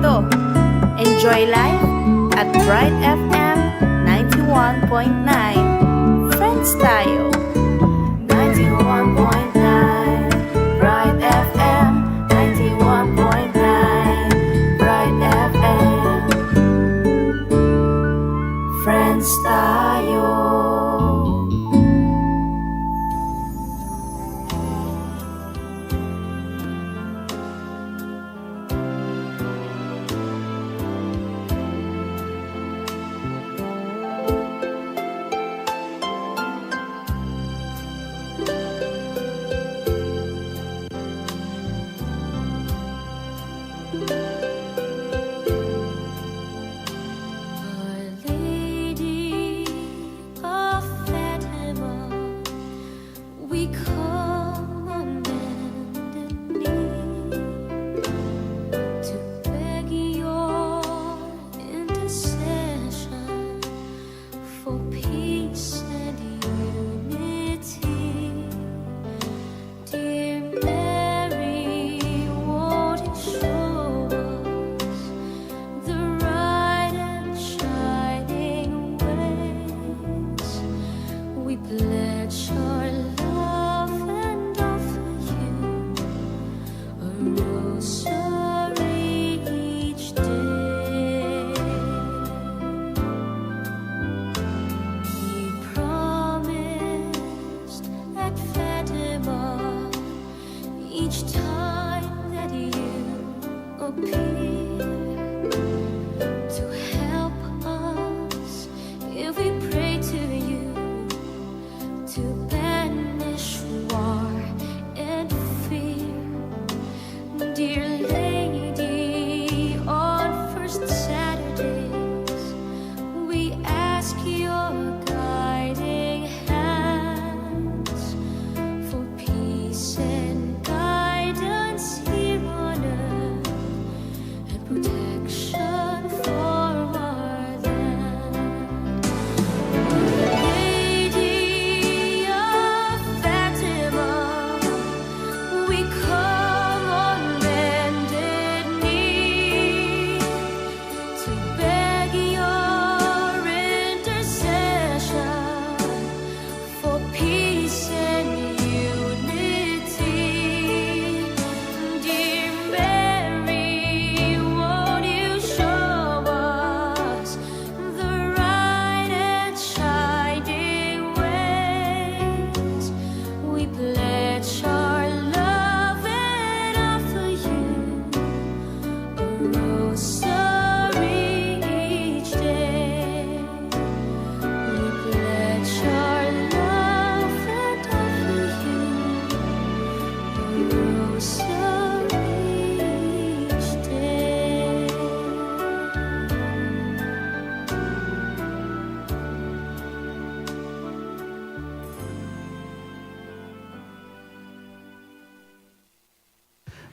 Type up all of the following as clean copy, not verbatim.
dito. Enjoy life at Bright FM 91.9. Friends tayo. 91.9 Bright FM 91.9 Bright FM. Friends tayo.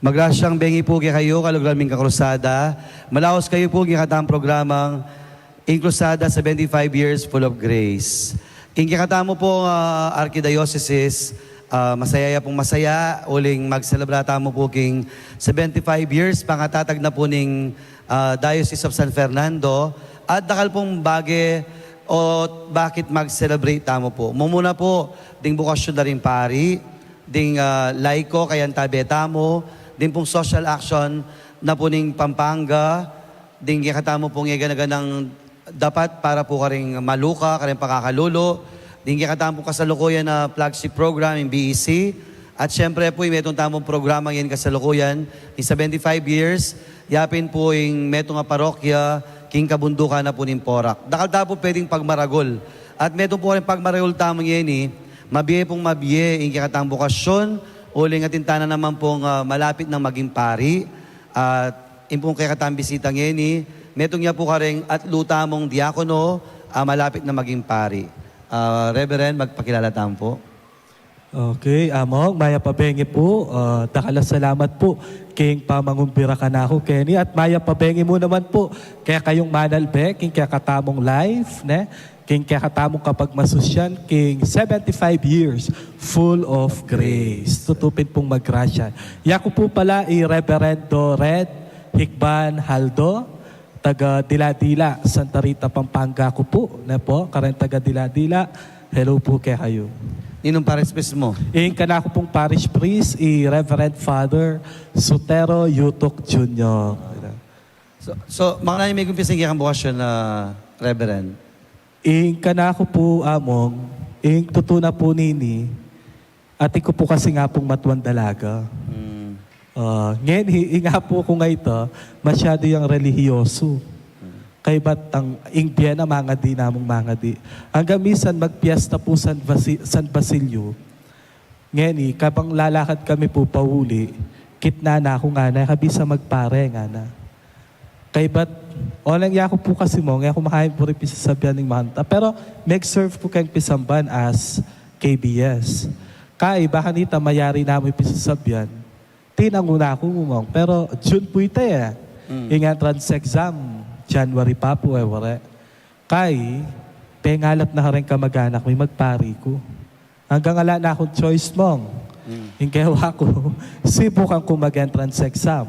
Magrasyang bengi po kayo, kalugraming kakrusada. Malaos kayo po kikatang programang Inkrusada 75 Years Full of Grace. Kikata mo po Archdiocese, masaya pong masaya, uling magselebrata mo po king 75 years, pangatatag na po ning Diocese of San Fernando. At dakal pong bage o bakit mag-celebrate mo po. Mumuna po, ding bukasyon na rin pari, ding laiko, kayan tabeta mo, din pong social action na po ning Pampanga, din kikatamo pong ng dapat para po karing maluka, karing pakakalulo, din kikatamo po kasalukuyan na flagship program in BEC, at syempre po yung metong tamong programa ngayon kasalukuyan, in 75 years, yapin po yung metong parokya, king kabundukan na po ning Porac. Dakal po pwedeng pagmaragol. At metong po rin pagmaragol tamang yan mabiye pong mabiye, yung kikatang bukasyon, uling atintana naman pong malapit ng maging pari. At impong kay katang bisita ngayon metong niya po karing at lutamong diakono, malapit na maging pari. Reverend, magpakilala tamo po. Okay, among maya pabengi po, dakala salamat po king pamangumpira ka na ako, Kenny, at maya pabengi mo naman po kaya kayong manalbe, king kaya katamong life, ne? King kaya katamong kapag masusyan, king 75 years full of grace. Tutupin pong maggrasya. Yako po pala Reverendo Red Hikban Haldo, taga Diladila, Santa Rita, Pampanga ko po. Na po, karen taga Diladila. Hello po kay kayo. Ninong pares priest mo? Yung kana ko pong parish priest, Reverend Father Sotero Yutok Jr. So mga nani may kumpising kang bukasyon na Reverend? Yung kana ko po among, yung tutuna po nini, ati ko po kasi nga pong matuan dalaga. Ngayon, nga po ko nga ito, masyado yung relihiyoso. Kay ba't ang Ingbiya na mga di namong mga di. Hanggang minsan magpiesta po San Basilio. Ngayon, kabang lalakad kami po pauli, kitna na ako nga na, kabisa magpare nga na. Kay ba't, olang yako po kasi mo, ngayon kumakain po rin pisasabihan ng mahanta. Pero nag-serve po kayong pisamban as KBS. Kaya baka nita mayari namin pisasabihan, tinanguna ako umong. Pero June po ito eh. Yung entrance exam, January pa po eh, wala. Kay, pengalap na rin kamag-anak, may magpari ko. Hanggang ala na akong choice mong. Yung kewa ko, sibukan ko mag-entrance exam.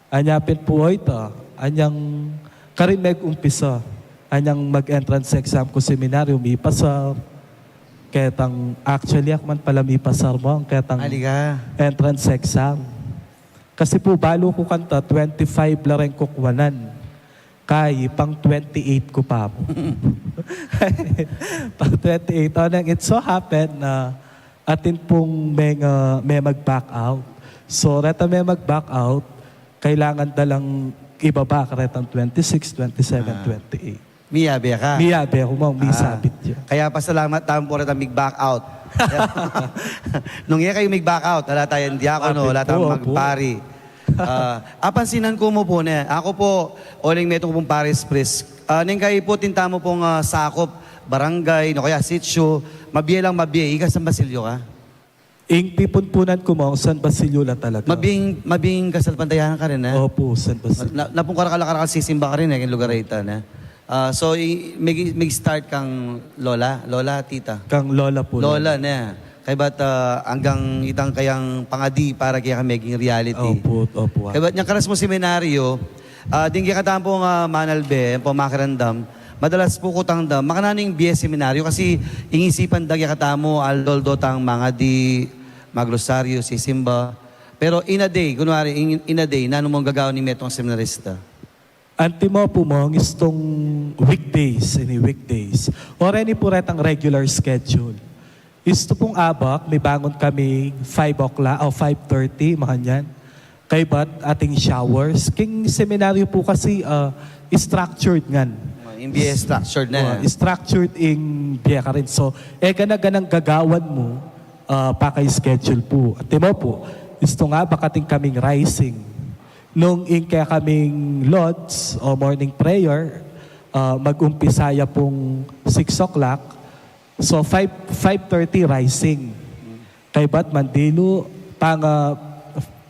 Anyapin po ito, anyang karin nag-umpisa. Anyang mag-entrance exam ko seminaryo, may pasar. Ketang, actually, ako man pala may pasar mo. Ketang entrance exam. Kasi po, balo ko kanta, 25 la rin kukwanan. Kay, pang 28 ko pa po. Pang 28. It so happened na atin pong may mag-back out. So, reta may mag-back out, kailangan dalang ibaba ka retang 26, 27, 28. Miyabe ka? Miyabe ako mo, may sabit yun. Kaya pasalamat tayo po rin mag-back out. Nung iya kayo mag-back out, wala tayong diakono, wala tayong magpari. Apansinan ko mo po na, ako po, oling meto pong paris priest. Neng kayo po tinta mo pong sakop, barangay, no kaya sitio, mabiye lang mabiye, ika San Basilio ka? Ing pipunpunan ko mo, San Basilio lang talaga. Mabing kasal pantayahan ka rin, ha? Opo, San Basilio. Napong karakal sisimba ka rin, yung lugar ita, na. So, may start kang lola, tita? Kang lola po. Lola na. Kaya ba't hanggang itang kayang pangadi para kaya maging reality? Opo. Kaya ba't niyang karas mo seminaryo, din kaya kataan po manalbe, po makarandam, madalas po kutang dam, makananing biye seminaryo kasi ingisipan da kaya kataan mo, aldoldo tang mga di, maglosaryo, sisimba. Pero in a day, kunwari, in a day, nano mong gagawin ni metong seminarista? Anti mo po mo, istong weekdays. Or any po retang regular schedule. Isto pong abak, may bangon kami 5 o'clock o 5:30, makanyan. Kay ba't ating showers. King seminaryo po kasi structured ngan. MBA structured na. Structured in biya ka rin. So, ganang gagawan mo, pakay-schedule po. At mo po, isto nga bakating kaming rising. Nung kaya kaming lods o morning prayer, mag-umpisaya pong 6 o'clock. So, 5:30 rising. Kay ba't mandilo, pang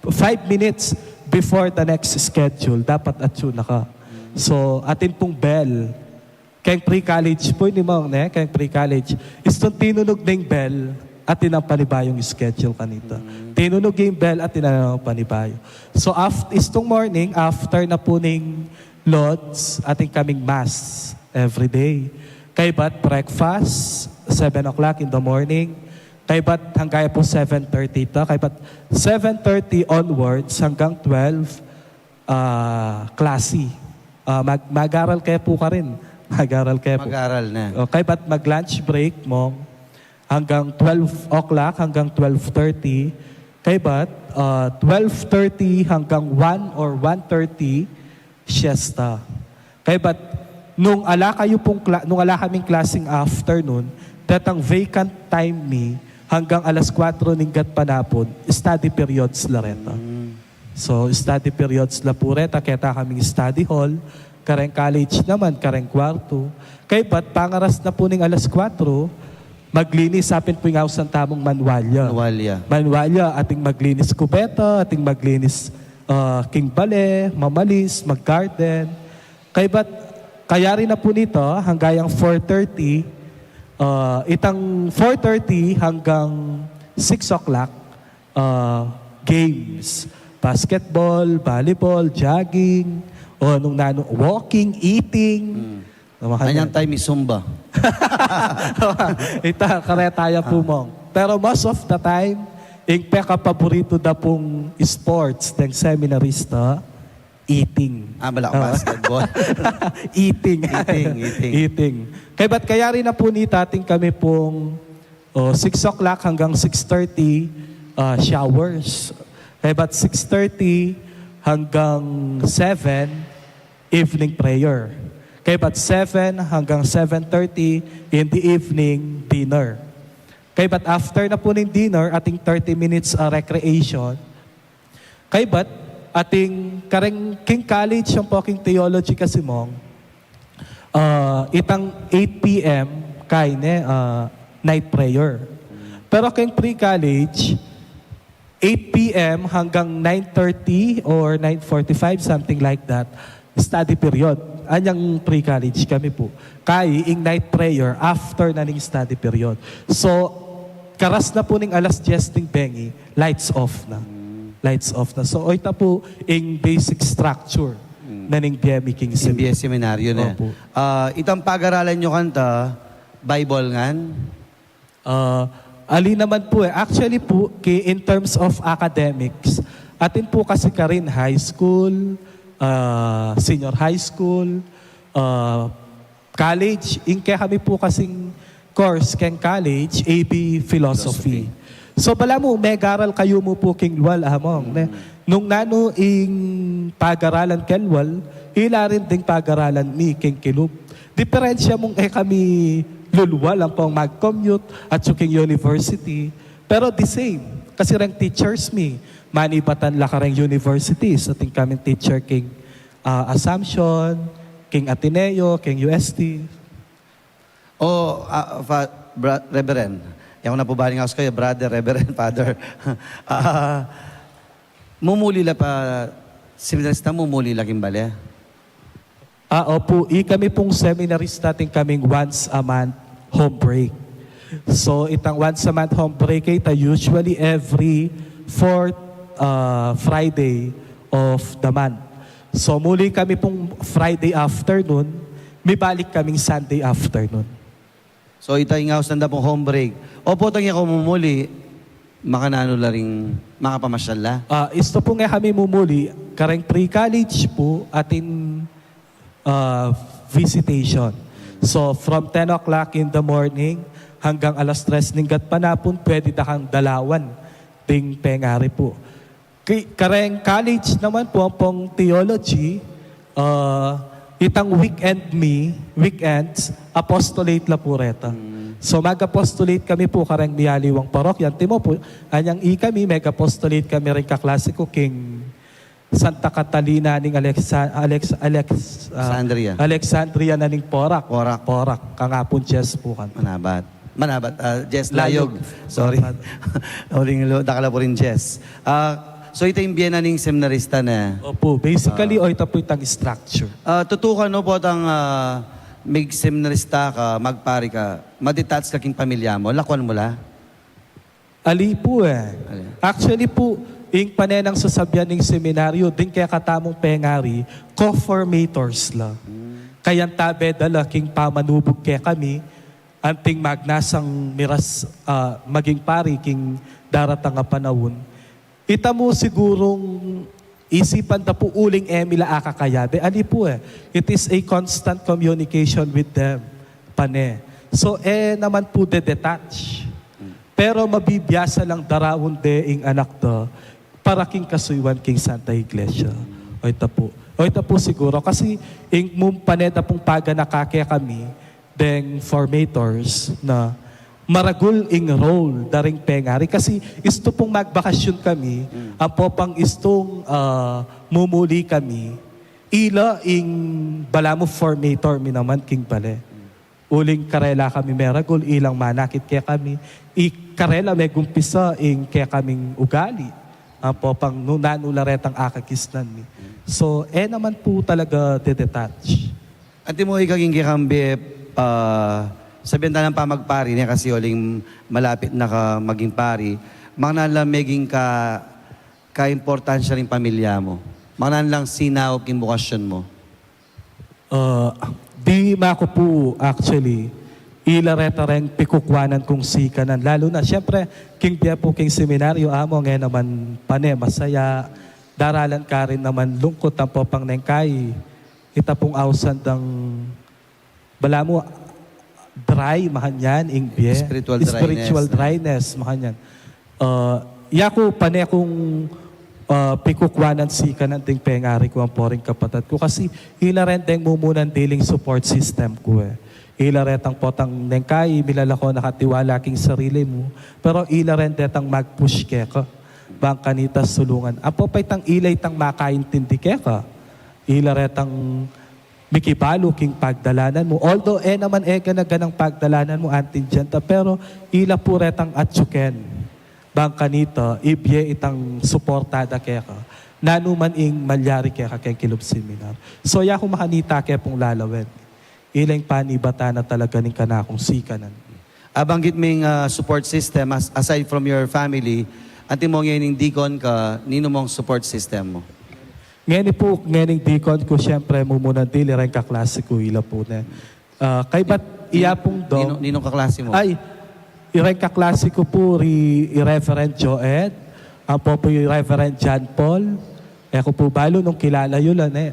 5 minutes before the next schedule, dapat atyo na ka. So, atin pong bell. Kaya pre-college po, hindi mo, kaya pre-college. Istong tinunog na yung bell, atin ang panibayong schedule kanito. Tinunog yung bell, atin ang panibayo. So, istong morning, after na po ng lods, atin kaming mass every day. Kay ba't breakfast, 7 o'clock in the morning. Kay ba't hanggang po 7:30 ito. Kay ba't 7:30 onwards hanggang 12, klase. Mag-aral kayo po ka rin. Mag-aral na. Kay ba't mag-lunch break mo hanggang 12 o'clock hanggang 12:30. Kay ba't 12:30 hanggang 1 or 1:30 siesta. Kay ba't nung ala kaming klaseng afternoon, datang vacant time ni hanggang alas 4 ninggat panapon, study periods la reta. So, study periods la po reta, kaya kaming study hall, kareng college naman, kareng kwarto. Kaya ba't pangaras na po ning alas 4, maglinis, sapin po yung house ng tamong Manualya, ating maglinis kubeta, ating maglinis king bale, mamalis, mag-garden. Kaya ba't kaya rin na po nito, hanggang 4:30, itang 4:30 hanggang 6 o'clock, games. basketball, volleyball, jogging, o nung walking, eating. Kanyang time is Zumba. Ita, karetaya po mong. Pero most of the time, yung paborito na pong sports ng seminarista, eating. Basketball. Eating. Eating. Kaya ba't kaya rin na po ni tating kami pong 6 o'clock hanggang 6:30 showers. Kaya ba't 6:30 hanggang 7 evening prayer. Kaya ba't 7 hanggang 7:30 in the evening dinner. Kaya ba't after na po ng dinner, ating 30 minutes recreation. Kaya ba't ating King College yung po King Theology kasi mong itang 8 p.m. Night prayer. Pero King Pre-College 8 p.m. hanggang 9:30 or 9:45, something like that, study period. Anyang pre-college kami po. Ing night prayer after na ning study period. So, karas na po ning alas 10 ng bengi, lights off na. Lights off na. So, oita po ing basic structure na ning BME King MBS seminaryo na. Opo. Itang pag-aralan nyo kanta, Bible ngan? Ali naman po Actually po, in terms of academics, atin po kasi ka rin high school, senior high school, college. Kaya kami po kasing course keng college, AB Philosophy. So bala mo, may garal kayo mo po king Lual among. Nung nano ing pag-aralan ken Lual, ila rin ding pag-aralan ni king Kilub. Diferensya mong kami luluwal ang pong mag-commute at suking university. Pero the same. Kasi rin teachers mi, manibatan la ka rin universities. Ating kaming teacher king Assumption, king Ateneo, king UST. Reverend, yung napubaling ako kayo, brother, reverend, father. Mumuli la pa, seminarista mumuli la kimbali. Opo, kami pong seminarista natin kaming once a month home break. So, itang once a month home break ita usually every fourth Friday of the month. So, muli kami pong Friday afternoon, may balik kaming Sunday afternoon. So, ita ingaw sanda pong home break. Opo, tangi ako mumuli, makanano la ring makapamasyal la. Isto po nga kami mumuli, kareng pre-college po, atin visitation. So, from 10 o'clock in the morning hanggang alas 3 ng gatpanapon, pwede na kang dalawan ding pengari po. Kareng college naman po ang pong theology, itang weekends, apostolate la po reta. So mag-apostolate kami po kareng miyaliwang parokyan. Timo po, anyang kami, mag-apostolate kami rin kaklasiko king Santa Catalina ning Alexandria na ning Porac. Kangapon Jess po kan. Manabat. Jess Layog. Sorry. Dakala po rin Jess. So ito yung biena ning seminarista na. Opo, basically ito po itang structure. Tutukan no po ang may seminarista ka, magpari ka, madetach ka king pamilya mo, lakwan mo la? Ali po Actually po, yung panenang sasabyan ng seminaryo, din kaya katamong pengari, co-formators la. Kayang tabe dala king pamanubog kaya kami, anting magnasang miras maging pari king daratang nga panahon. Ita mo sigurong isipan ta po uling emila akakayabe. Ali po it is a constant communication with them. So naman po de-detach. Pero mabibiyasa lang darawon de ing anak to para king kasuywan king Santa Iglesia. O ita po siguro. Kasi ing paneta pong paga nakakaya kami deng formators na maragul ing role daring pengari. Kasi isto pong magbakasyon kami, ang popang istong mumuli kami, ila ing balamo formator mi naman king bale. Uling karela kami meragul, ilang manakit kaya kami. Karela may gumpisa ing kaya kaming ugali. Ang popang nanularetang akakisnan mi. So, naman po talaga de-detach. Ante mo ikaging kikambi, sabihin tayo ng pamagpari niya kasi uling malapit na ka maging pari, mga nalameging ka kaimportansya rin pamilya mo? Manan lang sinaw kimbukasyon mo. Di mako po actually ilareta rin pikukwanan kung sikanan. Lalo na, siyempre, king dia po king seminaryo amo ngayon naman pane, masaya. Daralan ka rin naman lungkot ang popang nengkay. Ita pong awsan ng bala mo, dry, mahanyan, ingbye. Spiritual dryness, mahanyan. Yako pane kung pikukwanan sikanan ting pengari ko ang poring kapatid ko. Kasi ilarenteng mumunan dealing support system ko eh. Ilaretang potang nengkay, milalako nakatiwala king sarili mo. Pero ilarentetang mag-push ke ka. Bang kanita sulungan. Apo pa'y tang ilay tang makaintindi ke ka. Ilaretang mikibalo king pagdalanan mo. Although naman ka ganang pagdalanan mo antin dyan pero ila puretang atsuken. Bang kanita, ibye itang suportada ke ka. Nanuman ing malyari ke ka keng kilub seminar. So ya kung makanita ke pong lalawin. Ilang panibata na talaga ning kanakong sikanan. Abanggit ming support system, aside from your family, anti mo ngayon deacon ka, nino mong support system mo? Ngayon deacon ko, siyempre, mumunan dili rin kaklase ko, ila po na. Kay ba't iyapong do? Ninong kaklase mo? Ay, iring kaklase ko po, Reverend Joed, ang po yung Reverend John Paul. Ako po balo nung kilala yun lang eh.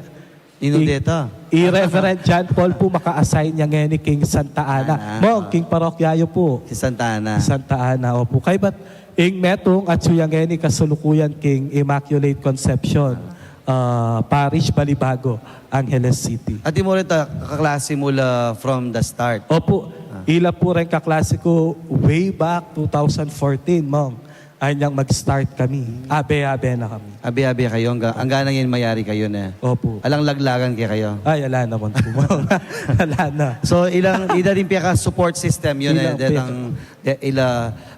Ninong deta? Reverend John Paul po maka-assign niya ngayon ni King Santa Ana. King Parokyayo po. Si Santa Ana. Santa Ana, opo. Kay ba't ing metong at suyang ngayon ni kasulukuyan King Immaculate Conception, Parish Balibago, Angeles City. At di mo rin kaklase mula from the start? Opo. Ila po rin kaklase ko way back 2014, Mong. Anyang mag-start kami. Abe-abe na kami. Abi-abi kayo, ang ganang yun mayari kayo na. Opo. Alang laglagan kayo. Ay, ala naman po. Ala na. So, ila rin ka support system yun Ilang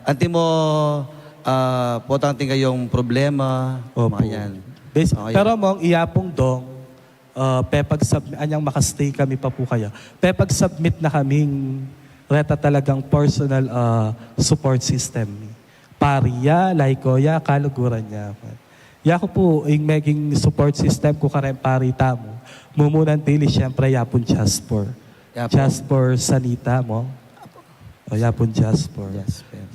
anti mo, potang kayong problema. Opo. Mga yan. Okay. Pero mong iyapong dong, anyang makastay kami pa po kaya. Pepag-submit na kaming reta talagang personal support system. Pariya, Laikoya, kaluguran niya. Yako po, yung maging support system ko ka rin parita mo. Mumunan tili, siyempre, yapon Jasper. Jasper Sanita mo. O, yapon Jasper.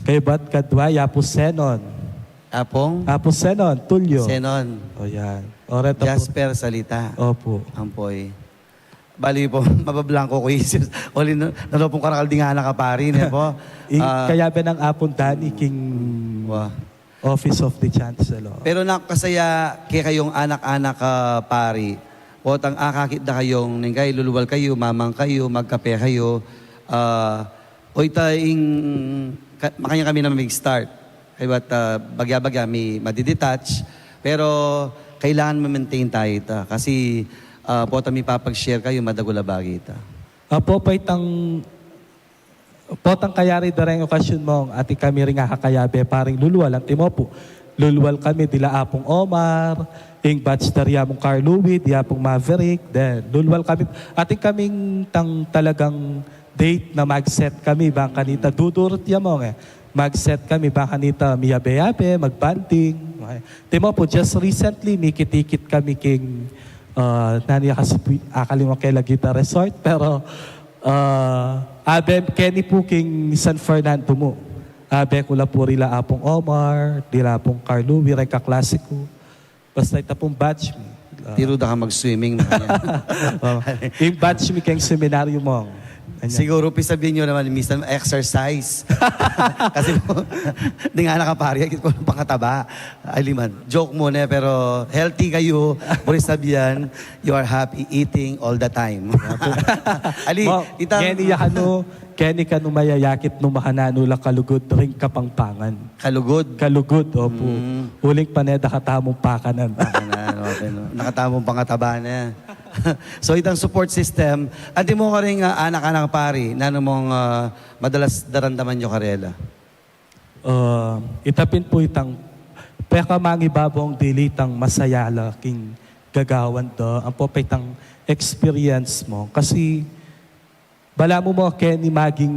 Kay ba't kadwa, yapo Senon. Apo Senon, Tulyo. Senon. O, yan. O, reto Jasper Salita. Opo. Ampoy. Bali po, mabablangko ko isip. Oli na pong karakaldingana ka pari niya po. Kaya ba ng apon Dani King Office of the Chancellor. Pero nakasaya kayong anak-anak pari. O tang akakit na kayong ningkay, luluwal kayo, mamang kayo, magkape kayo. O itaing, makanya kami na mag-start. Kaya ba't bagya-bagya, may madidetach. Pero kailangan ma-maintain tayo ita. Kasi po kami papag-share kayo, madagula bagay ita. Po potang kayari dareng okasyon mo, ati kami rin kakayabe, paring luluwal, ang timo po. Luluwal kami, dila apong Omar, ing batch darya mong Carl Louis, diya pong Maverick, then luluwal kami. Ating kaming talagang date na mag-set kami, bang kanita, dudurot ya mo mag-set kami, bang kanita, miyabe-yabe, mag-banding. Okay. Timo po, just recently, may kitikit kami king naniya kasi akalimang kay Lagita Resort, pero abe Kenny po king San Fernando mo. Abe kula po rila apong Omar, dila pong Carlo, wiray ka klasiko. Basta ita pong batch mi. Tiro da ka mag-swimming. Yung batch mi keng seminaryo mo. Siguro sabihin nyo naman, minsan exercise. Kasi po, di nga nakapari, ko ng pangataba. Aliman, joke muna, pero healthy kayo. Puri sabihan, you are happy eating all the time. Ali, Kenny ka mayayakit no mahanano lang kalugod ring kapangpangan. Kalugod? Kalugod, opo. Uling paneda katamong pakanan. Pakanan, okay. No? Nakatamong pangataba na. So itang support system, at mo ka rin anak-anak pari, na mong madalas darandaman nyo karela? Itapin po itang pekamangibabong dilitang masayala king gagawan do. Ang po itang experience mo. Kasi bala mo Kenny, maging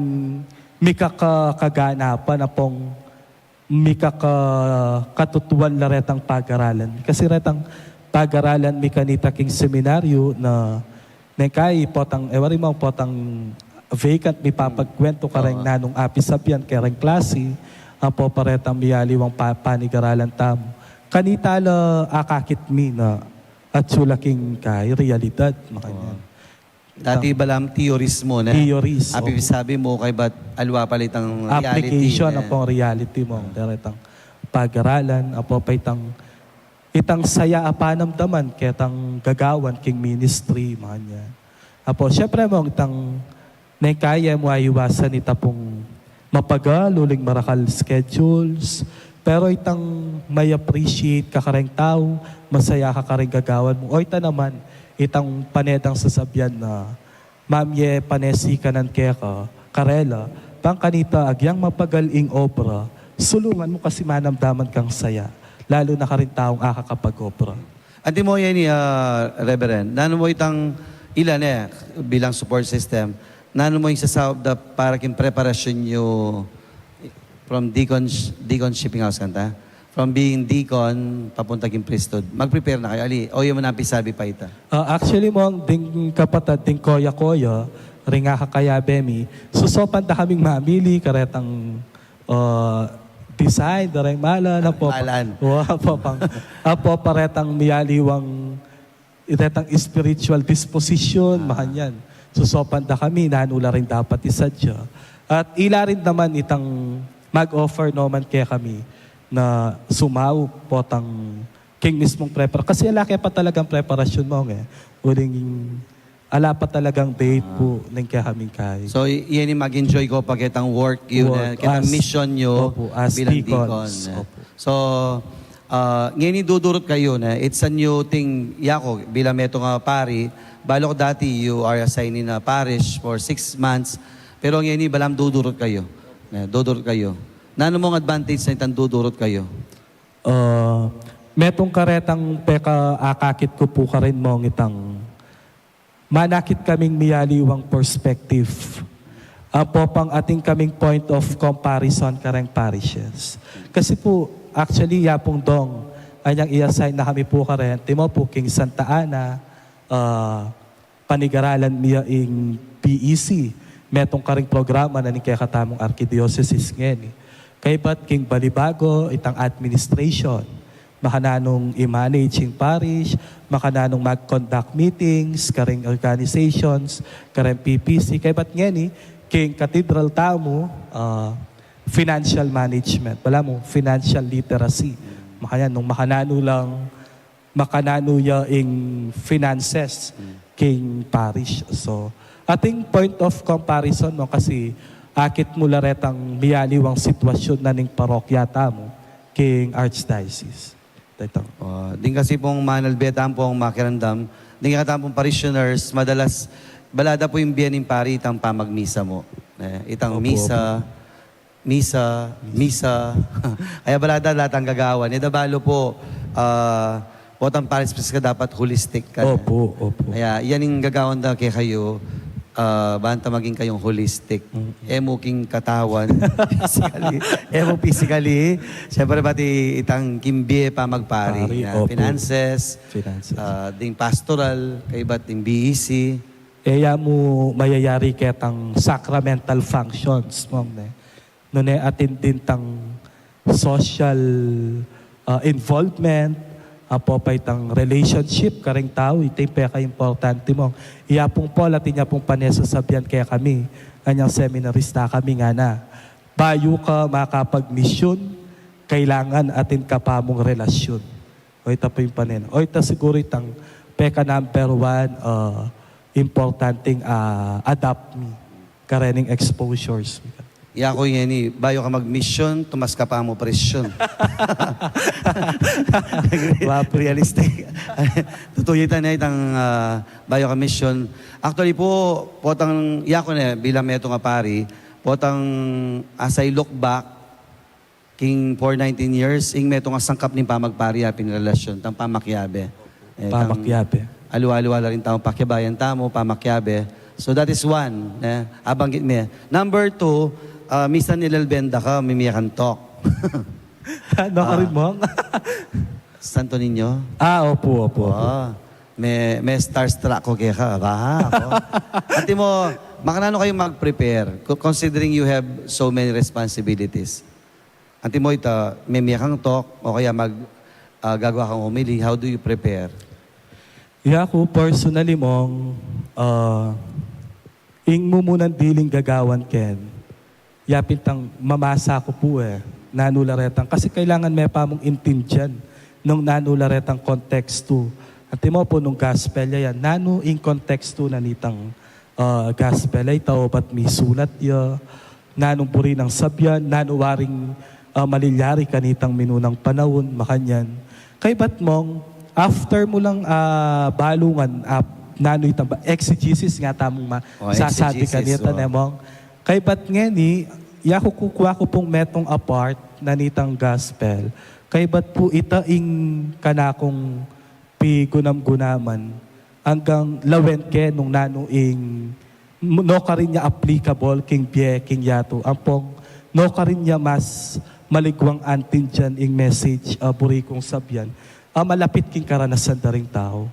mikakaganapan na pong mika katutuan la retang pag-aralan. Kasi retang pag-aralan mi kanita king seminaryo na nekay potang ewari mo potang vacant mi papagkwento kareng nanong api-sapyan kareng klase apo paretang miyaliwang panigaralan tamo. Kanita la akakit mi na at sulaking kay realidad makanya. Dati balam theories mo na. Theories. Api sabi mo kay ba't alwa palit ang reality. Application ang pong reality mo. Daretang pag-aralan, apo pa itang saya apanamdaman ketang gagawan king ministry man yan. Apo, syempre mo itang kaya mo ay iwasan itapong mapagaluling marakal schedules, pero itang may appreciate ka kareng tao, masaya ka kareng gagawan mo. O ita naman, itang panedang sasabyan na mamye panesi ka ng keka, karela, pang kanita agyang mapagaling obra, sulungan mo kasi manamdaman kang saya. Lalo na ka rin taong akakapag-opera. Anti mo yan ni Reverend, nano mo itang ilan bilang support system, nano mo yung sa the para kin preparasyon nyo from deacon shipping house kanta? From being deacon, papunta kin priesthood. Mag-prepare na kayo. Ali, o yung manapi sabi pa ita. Actually mo, ding kapatid, ding koya-koya, ringa ka kaya bemi, susopan ta kaming mamili, karetang design, darang mala na po. Malan. Apo paretang miyaliwang iretang spiritual disposition, mahanyan. Susopan da kami, nanula rin dapat isadya. At ila rin naman itang mag-offer naman kaya kami na sumaw potang king mismong prepara. Kasi alaki pa talagang preparasyon mo uling ala pa talagang date po ng kaya kami kay. So, yan yung mag-enjoy ko pag itang work yun, kitang mission nyo opo, as bilang deacons. deacon. Opo. So, ngayon dudurot kayo na, it's a new thing, yako, bilang meto nga pari, balo ko dati, you are assigned in a parish for 6 months, pero ngayon balam dudurot kayo. Dudurot kayo. Nano mong advantage na itang dudurot kayo? Metong karetang peka akakit ko po ka rin mong itang manakit kaming miyaliwang perspective. Apo pang ating kaming point of comparison kareng parishes. Kasi po, actually, yapong dong, anyang i-assign na kami po karen, timo po king Santa Ana, panigaralan miya ing PEC, metong karing programa na ni kaya katamong Archdiocese ngayon. Kay ba't king Balibago, itang administration, makananong i-managing parish, makananong mag-conduct meetings, karing organizations, karing PPC. Kaya ba't nga king cathedral tamo, financial management. Wala mo, financial literacy. Makanya nung makanano ya ing finances king parish. So, ating point of comparison mo kasi akit mula retang miyaliwang sitwasyon na ning parokya tamo king archdiocese. Din kasi pong manalbetan pong makiramdam, din katang pong parishioners, madalas balada po yung biyaning pari itang pamagmisa mo. Itang Opo, misa. Kaya balada lahat ang gagawan. Balo po, potang paris ka dapat holistic ka. Opo. Kaya yan yung gagawan na kay kayo, banta maging kayong holistic. Emo king katawan, physically. Siyempre pati itang kimbie pa magpari. Pari, opo. Finances, ding pastoral, kay ba't ding BEC. Eya mo mayayari ketang sacramental functions mo. Noon atin din tang social involvement, apo pa itang relationship karing tao, ito yung peka-importante mo. Iya pong Paul at inya pong panesasabihan kaya kami, kanyang seminarista kami nga na, bayo ka makapag-mission, kailangan atin ka pa mong relasyon. O ito po yung panena. O ito siguro itang peka number 1, importanteng adapt me, karening exposures. Iya ko yan bayo ka mag-mission, tumas ka pa mo presyon. Realistic. Tutuyitan na itang bayo ka mission. Actually po, potang, iya ko na bilang meto nga pari, potang as I look back, king for 19 years, ing meto nga sangkap ni pamagpari pinrelasyon, tang pamakyabe. Pamakyabe. Aluwa-aluwa rin taong pakyabayan tamo, pamakyabe. So that is one. Abanggit me. Number 2, minsan nilalbenda ka, mimiyakan talk. Ano ka rin, Mong? Santo Niño? Opo. Oh, may starstruck ko kaya ka. Ako. Ate mo, makanano kayo mag-prepare considering you have so many responsibilities? Ate mo, may kang talk o kaya gagawa kang homily. How do you prepare? Ako, personally, Mong, ing mo munang diling gagawan, Ken. Yapintang mamasa ko po nanularetang. Kasi kailangan may pa mong intindihan nung nanularetang konteksto. At mo po nung gospel yan, nano in konteksto na nitang gospel ay tao ba't may sulat ya, nanong puri ng sabyan, nanuwaring malilyari kanitang minunang panahon, makanyan. Kay ba't mong, after mo lang balungan, nano itang exegesis nga tamong sasabi kanita na mong, kay ba't nga ni, yako kukuha ko pong metong apart na nitang gospel, kay ba't po itaing kanakong pigunam-gunaman hanggang lawen ke nung nanuing no ka rin niya applicable king pie, king yato. Ampong no ka rin niya mas maligwang antin dyan ing message buri kong sabyan. Malapit king karanasan da ring tao.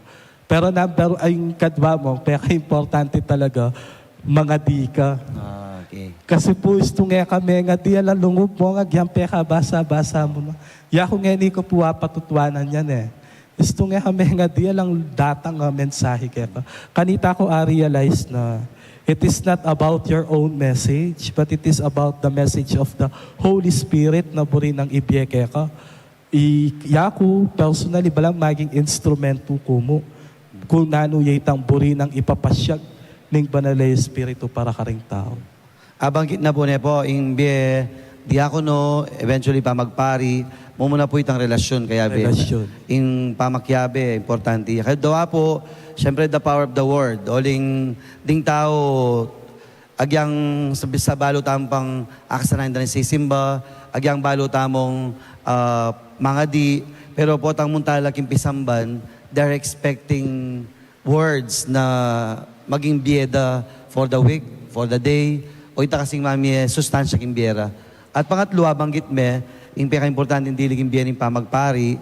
Pero number ay kadwa mo, kaya importante talaga mga di ka. Okay. Kasi po isto nga kami nga di alam lungog mo nga gyang peka basa-basa mo. Ya ko nga ni ko po patutuanan yan Isto nga kami nga di alang datang mensahe kaya ka. Kanita ko realize na it is not about your own message, but it is about the message of the Holy Spirit na buri ng ibiye kaya ka. Yaku, personally, balang maging instrumento ko mo kung nano yitang buri ng ipapasyag ng banalay espiritu para karing tao. Abanggit na po po, yung diakono, eventually pa magpari, muna po itang relasyon kaya Relasyon. Yung pamakyabe, importante. Kaya dawa po, syempre the power of the word. Oling ding tao, agyang sa balo tampang aksanan na sisimba, agyang balo tamong mga di, pero po tang muntalaking pisamban, they're expecting words na maging bieda for the week, for the day, o ita kasing mami sustansya king biera. At pangatlo, banggit me, yung pinaka-importante yung diliging biya ng pamagpari,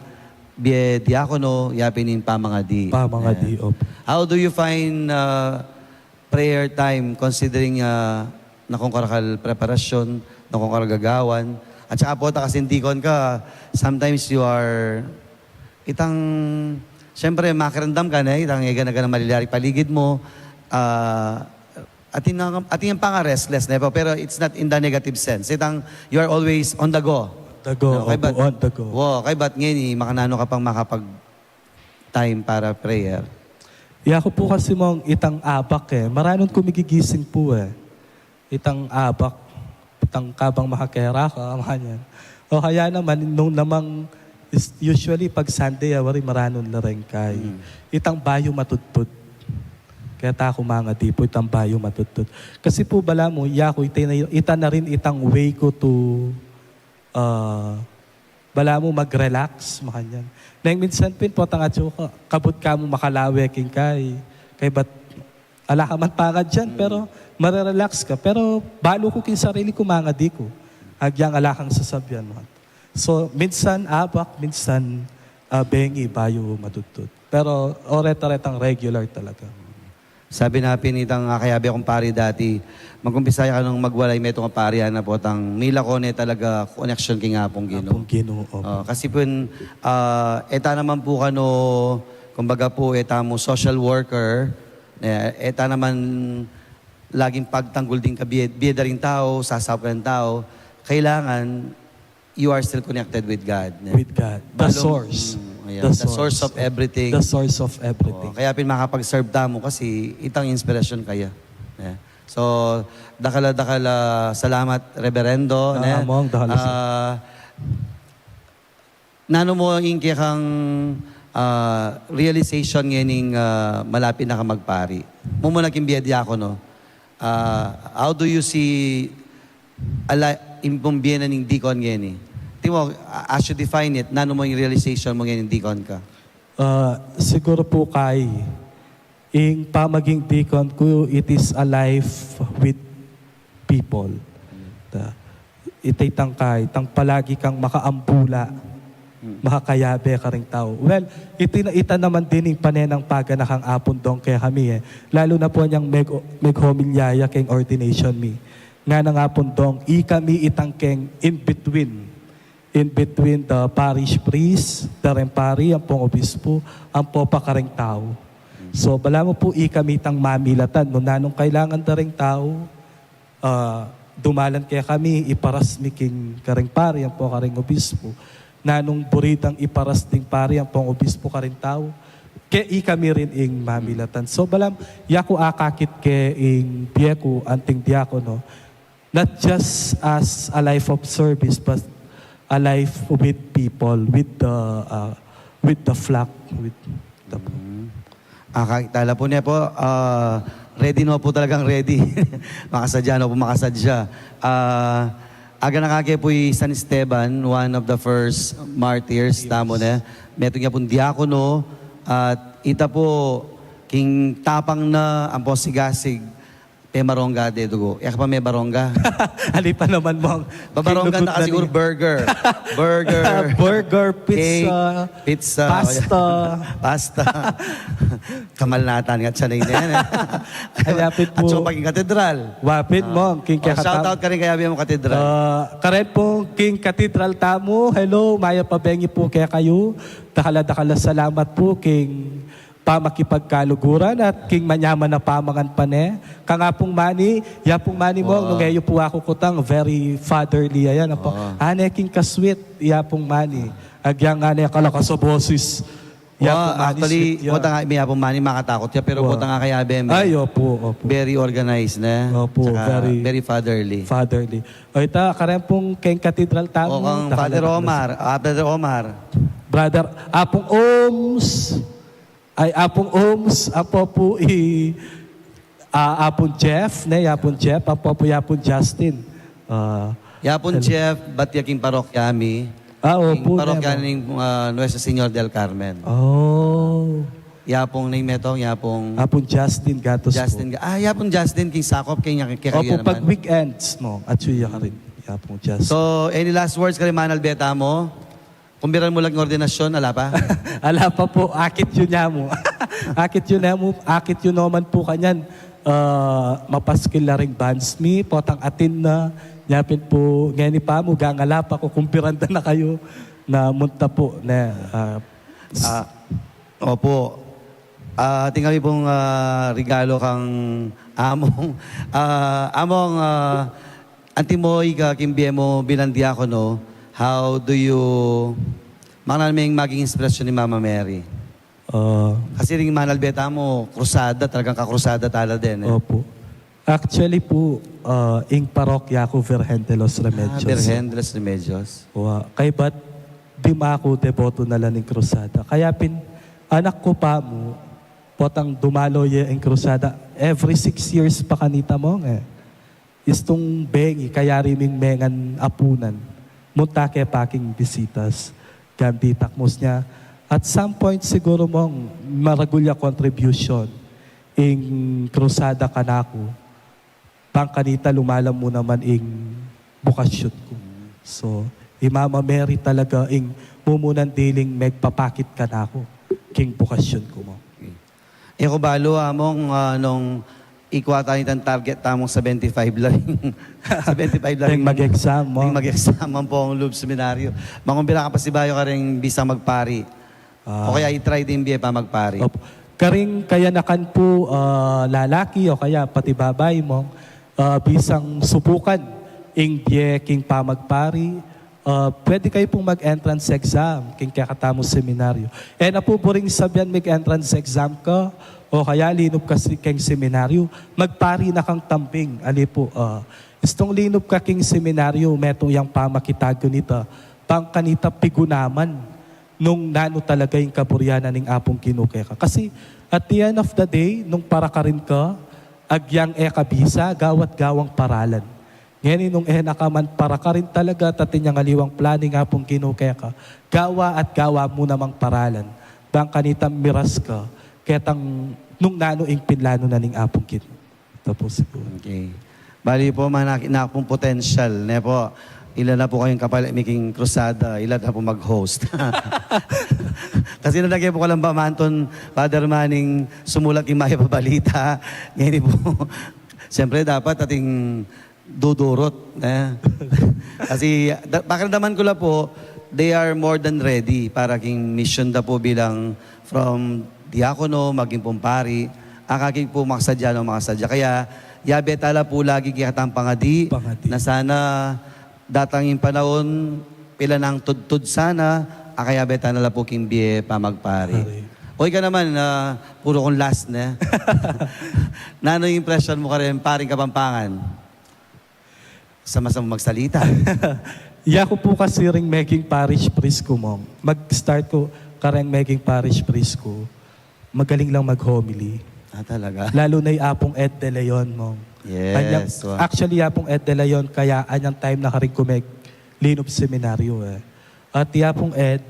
biya diakono, yapin yung pamangadi. Pamangadi, opo. How do you find prayer time considering nakongkarakal preparasyon, nakongkaral gagawan, at saka po, kasi dikon ka, sometimes you are, siyempre, makarandam ka na, itang na malilari paligid mo, ating yung restless na pero it's not in the negative sense. You are always on the go. The go, No, kay ba't- on the go. Kay ba't ngayon, makanano ka pang makapag-time para prayer? Ako po kasi mong itang abak Maranon kumigigising po Itang abak. Itang kabang makakera ka, manyan. O kaya naman, nung namang, usually pag Sunday, wari maranon na rin kay. Itang bayo matutput. Kaya ta mga tipo, itang bayo matutut. Kasi po bala mo, yako, ita na rin itang way ko to, bala mo mag-relax, makanyan. Nang minsan pin po, tanga ka, kabut ka mo makalawe king kay ba't, ala ka man pagad dyan, pero marerelax ka. Pero balo ko king sarili ko, mga di ko. Agyang ala kang sasabyan mo. So, minsan abak, minsan bengi, bayo matutut. Pero, oret-oretang regular talaga. Sabi na pinitang kayabi akong pari dati, magkumpisaya ka nung magwalay metong pari na po, tang mila ko talaga connection king apong Ginoo. Apong Ginoo. Kasi po, eta naman po kano, kumbaga po, eta mo social worker, eta naman laging pagtanggol din ka, biyeda rin tao, sasap ka ng tao, kailangan you are still connected with God. With God. The source. The source of everything. The source of everything. Kaya makapag-serve mo kasi itang inspirasyon kaya. Yeah. So, dakala salamat, Reverendo. Among, dakala nano mo yung kang realization ngayon malapit na ka magpari. Mumuna kimbiyadya ako, no? How do you see impumbiyan ng deacon ngayon Timo, as you define it, nano mo yung realization mo ngayon deacon ka? Siguro po kay, in pamaging deacon ko, it is a life with people. itay tangkay, tang palagi kang makaambula, makakayabe ka ring tao. Well, ita naman din yung panenang paganakang apon dong kaya kami Lalo na po niyang meg homilyaya keng ordination mi. Nga na nga po dong, kami itang keng in between the parish priest, the rempari, ang pong obispo, ang po pakaring tao. So, bala mo po kami itang mamilatan. No, nanong kailangan da ring tao, dumalan kaya kami, iparas mi king karing pari, ang po karing obispo. Nanong buritang iparas ding pari, ang pong obispo karing tao, kaya kami rin ing mamilatan. So, balam, yako akakit kaya ing biyeko, anting diakono, not just as a life of service, but a life with people, with the flock, with the Kakitala po niya po, ready no po talagang ready. Makasadya no po, makasadya. Aga nakake po San Esteban, one of the first martyrs, tamo na. Meto niya po diakono, at ita po, king tapang na ang po sigasig, maronga de dugo. Yak pa may baronga. Ali pa naman mo. Babaronga na kasi siguro burger. Burger. Burger, pizza, Cake, pizza. Pasta. Kamalnatan nga siya na yun. Alapit At po. so paging katedral. Wapit mo, king Shout out ka rin kaya mo katedral. Karen pong king katedral tamo. Hello, maya pabengi po kaya kayo. Dakala salamat po king pamakipagkaluguran at king manyaman na pamangan pane. Kangapong mani, yapong mani mo, nung ngayon po ako kutang, very fatherly, ayan po. Ane king kasweet, yapong mani. Agyang ane kalaka sa boses. Actually, puta nga, may yapong mani makatakot siya, pero puta nga kaya bem. Ay, opo. Very organized na. Opo, very fatherly. Fatherly. O ita, karen pong king katedral tamo. O kang Father Omar. Father Omar. Brother, apong Oms. Ay apong Oms, apo po apong Jeff, apong Jeff, apo po yapong Justin. Yapon Jeff, ba't yaking parokya mi? Opo. Parokya ng Nuestra Señor del Carmen. Oh. Yapong name metong, yapong Apong Justin Gatos Justin. po. Yapong Justin, king sakop, king kayo Opo, pag naman. weekends mo, at suya ka rin. Yapong Justin. So, any last words ka rin, Manal Beta mo? Kumbiran mo lang yung ordinasyon, ala pa? Ala pa po, akit yun niya mo. Akit yun naman po kanyan. Mapaskil na rin bands mi, potang atin na. Yapin po, ngayon pa mo, gangala pa ko, kumpiranda na kayo na munta po. Opo. Tingnan pong regalo kang among antimoy ka kimbie mo bilang diakono. How do you manaming maging inspirasyon ni Mama Mary? Kasi ring Manal Beta mo, krusada, talagang kakrusada tala din. Opo. Actually po, ing parokya ko Virgen de los Remedios. Virgen de los Remedios. Kay ba't di ako deboto na lang ng krusada. Kaya anak ko pa mo, potang dumalo yung krusada. Every 6 years pa kanita mo Istong bengi, kaya riming mengan apunan. Munta kaya paking bisitas. Gandi takmos niya. At some point siguro mong maragulya contribution ing krusada kanako. Pangkanita lumalam mo naman ing bukasyon ko. So, Mama Mary talaga ing mumunan diling megpapakit kanako. King bukasyon ko mo. Eko balo among nung ikwata nitan target tamong 75 lang. 75 lang. Ing mag-exam mo. Ing mag-exam ang pong loob seminaryo. Mangumbira ka pa si Bayo ka rin bisang magpari. O kaya i-try din biya pa magpari. Opo. Karing kaya nakan po lalaki o kaya pati babay mo bisang subukan ing biye king pamagpari. Pwede kayo pong mag-entrance exam king kakatamo seminaryo. Na po ring sabihan mag-entrance exam ka o kaya linog ka king seminaryo, magpari na kang tamping. Ali po, istong linog ka king seminaryo, metong yung pamakitago nita, pangkanita pigunaman nung nano talaga yung kaburyanan ng apong kinukeka. Kasi at the end of the day, nung para ka rin ka, agyang kabisa, gawat gawang paralan. Ngayon nung nakaman para ka rin talaga, tatin yung aliwang planning apong kinukeka, gawa at gawa mo namang paralan. Bang kanitang miras ka, ketang nung nano yung pinlano na ng apong kin. Tapos siguro. Okay. Bali po, na pong potential. Ne po, ilan na po kayong kapalimiking krusada, ilan na po mag-host. Kasi nalagay po ko lang ba, Anton, Father Manning, sumulat yung Maya Pabalita. Ngayon po, siyempre dapat ating dudurot. Kasi pakiramdaman ko lang po, they are more than ready para king mission na po bilang from diakono, maging pumpari, akagig po makasadya no makasadya. Kaya, yabe tala po lagi kikatang pangadi, na sana datangin panahon, pila ng tudtud sana, akaya beta na po king biye pamagpari. Oy ka naman, puro kong last na. Nano yung impression mo ka rin, paring Kapampangan? Sama-sama magsalita. Iya ko po kasi ring making parish priest ko, mong. Mag-start ko kareng making parish priest ko. Magaling lang mag-homily. Talaga? Lalo na yung Apong Ed de Leon, mong. Yes. Actually, Apong Ed de Leon, kaya anyang time na karing kumeg Linob Seminaryo. At Apong Ed,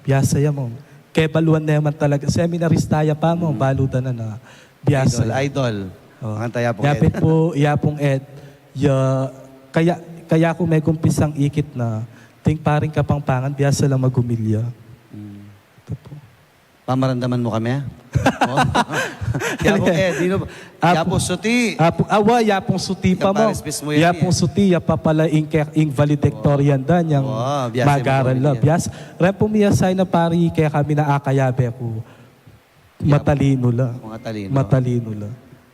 biyasa ya, mong. Kaya baluan na naman talaga. Seminaristaya pa, mong. Balutan na biyasa. Idol. Ang taya po, Yapit Ed. po, Yapong Ed. Kaya ako may kumpisang ikit na ting paring Kapampangan, biyasa lang magumilya. Ito po. Pamarandaman mo kami, ha? Yapong Ed, Yapong Suti. Yapong Suti pa mo. Paris mo yan, Yapong Suti, ya pa pala ing valedictorian dan, yang biyasa mag-aral mo la. Biyas. Repo miyasay na pari, kaya kami na akayabe ko. Matalino la. Mga talino. Matalino la.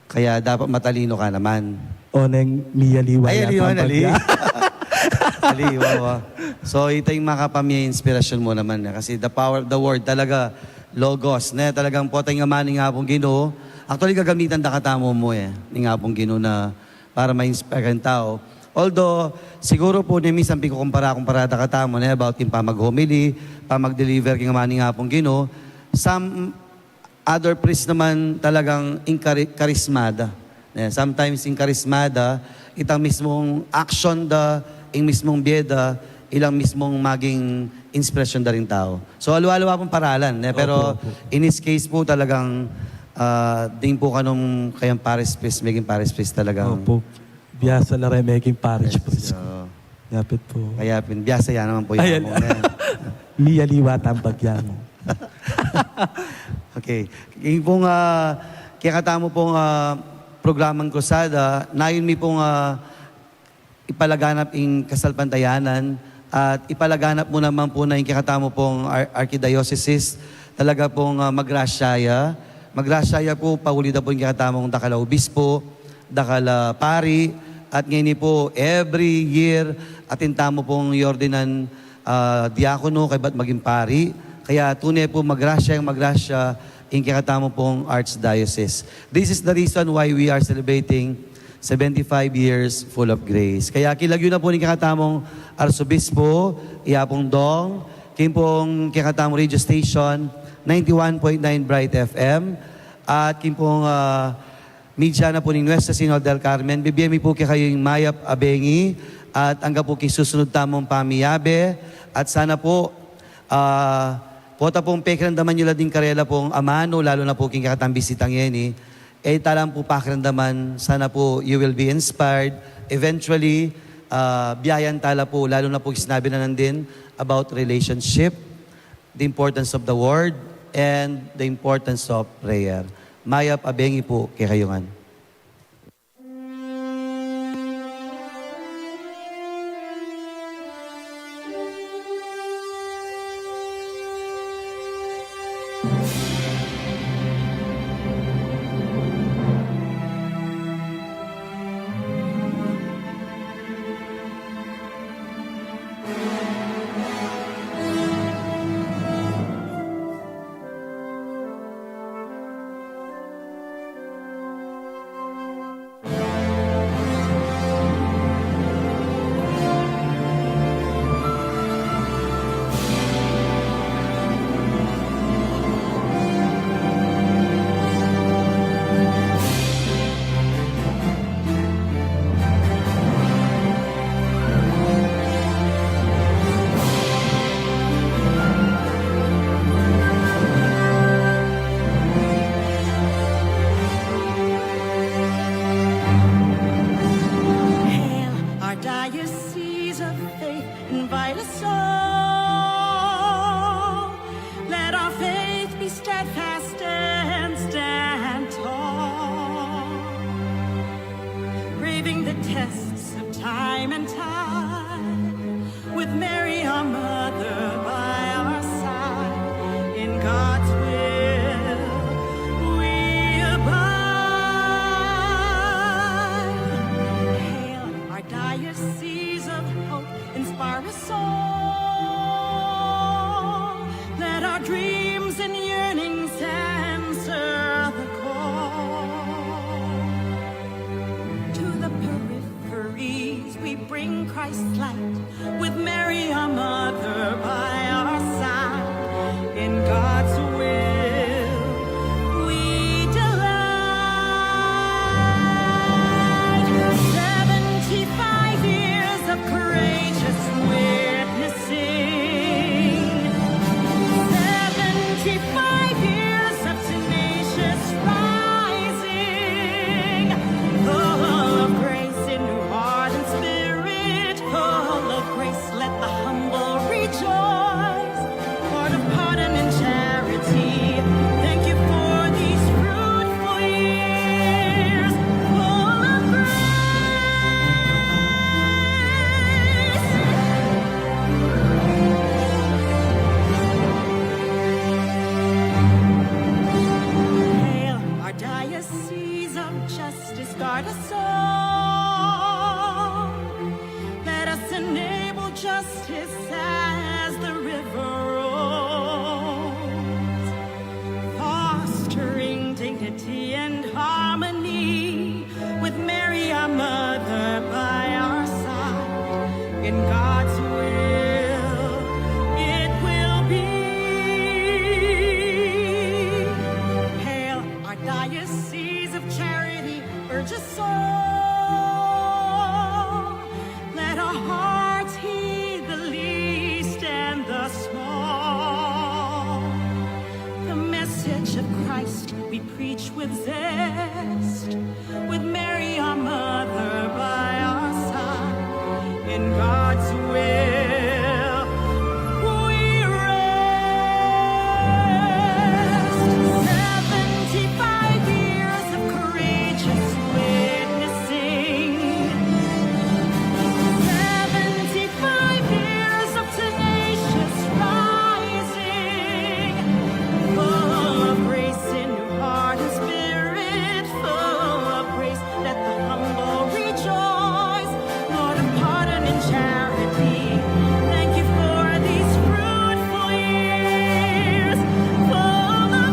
Kaya dapat matalino ka naman. O neng miyaliwa. Ay, aliwan, aliwa. So, ito yung makapamiyay inspirasyon mo naman. Kasi the power of the word talaga, logos, na talagang potay nga man nga pong Ginoo. Actually, gagamitan da katamo mo ni nga pong Ginoo na para ma-inspire ang tao. Although, siguro po ni minsan kumpara da katamo na about yung pamag-homily, pamag-deliver kang man nga pong Ginoo. Some other priests naman talagang karismada. Sometimes in karismada, itang mismong action ing mismong bieda, ilang mismong maging inspirasyon da rin tao. So, aluwa-aluwa pong paralan. Pero in this case po talagang din po kanong kayang Paris Priest, maging Paris Priest talagang. Opo. Biyasa la rin making parish priest. Yapit po. Kaya biyasa yan naman po yung Miyaliwa tambag yan mo. Okay. Yung pong kaya mo pong programang Krusada, nayon mi pong ipalaganap in kasalpantayanan at ipalaganap mo naman po na yung kikatamo pong Archdiocese, talaga pong magrasyaya. Magrasyaya po, pauli na po yung kikatamong dakala obispo, dakala pari, at ngayon po, every year, atin tamo pong yordinan diakono, kay ba't maging pari. Kaya tunay po magrasya in kikatamo pong Archdiocese. This is the reason why we are celebrating 75 years full of grace. Kaya kilagyo na po ni kikatamong Arsobispo, Iapong Dong, kim pong kikatamong radio station, 91.9 Bright FM, at kim pong media na po ni Nuestra Sinod del Carmen. Bibiyemi po kayo yung Mayap Abengi, at hanggang po susunod tamong pamiyabe, at sana po, pota pong pekrandaman nyo lang din karela pong amano, lalo na po king kakatang bisitang yan talang po pakiramdaman, sana po you will be inspired. Eventually, biyayan tala po, lalo na po sinabi na din about relationship, the importance of the word, and the importance of prayer. Mayap Abengi po kay kayungan. braving the tests of time and time, with Mary, our mother, by our side. In God's will, we abide. Hail our diocese of hope, inspire us all. Let our dreams and yearnings answer the call. To the peripheries we bring Christ's light, with Mary our mother by our side. In God's will we delight. 75 years of courageous witnessing, 75 years of tenacious rising, full of grace in heart and spirit, full of grace, let the humble rejoice. Lord of pardon and charity, thank you for these fruitful years, full of Hail our diocese of justice, guard us all. Let us enable justice as the river rolls, fostering dignity and harmony, with Mary our mother by our side. In God's will it will be. Hail our diocese of charity, urge us all. Let our hearts heed the least and the small. The message of Christ we preach with zest, with Mary our mother by our side. In God's will we rest. 75 years of courageous witnessing, 75 years of tenacious rising, full of grace in your heart and spirit, full of grace, let the humble rejoice. Lord of pardon and charity, thank you for these fruitful years, full of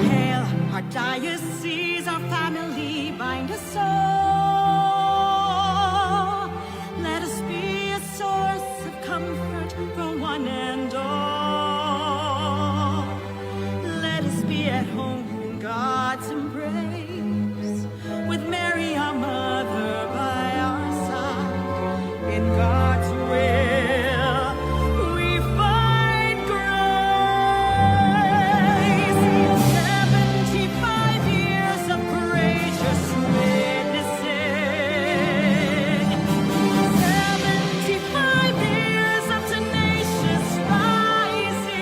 Hail our diocese, our family, bind us all. Let us be a source of comfort for one and all. Let us be at home in God's embrace, with Mary our mother by our side. In God's will we find grace. 75 years of courageous witnessing, 75 years of tenacious rising,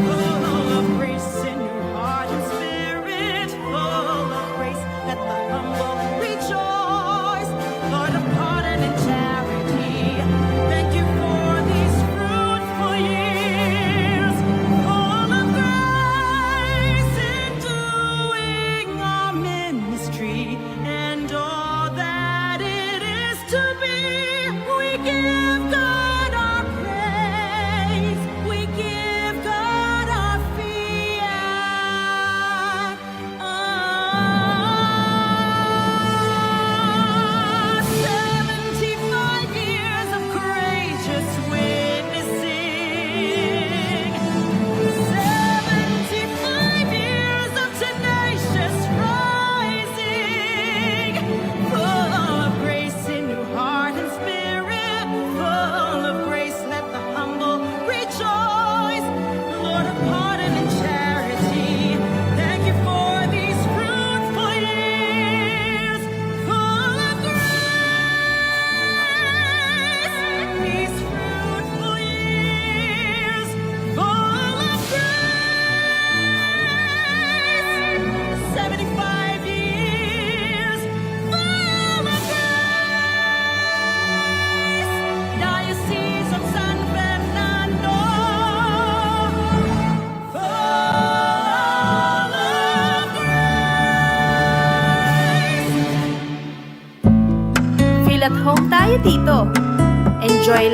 full of grace in your heart and spirit, full of grace, let the humble rejoice. Lord of pardon and charity, thank you for these fruitful years, full of grace in doing our ministry and all that it is to be. We give God our praise, we give God our fiat. 75 years of courageous witnessing, 75 years of tenacious rising, full of grace in your heart and spirit, home tayo dito. Enjoy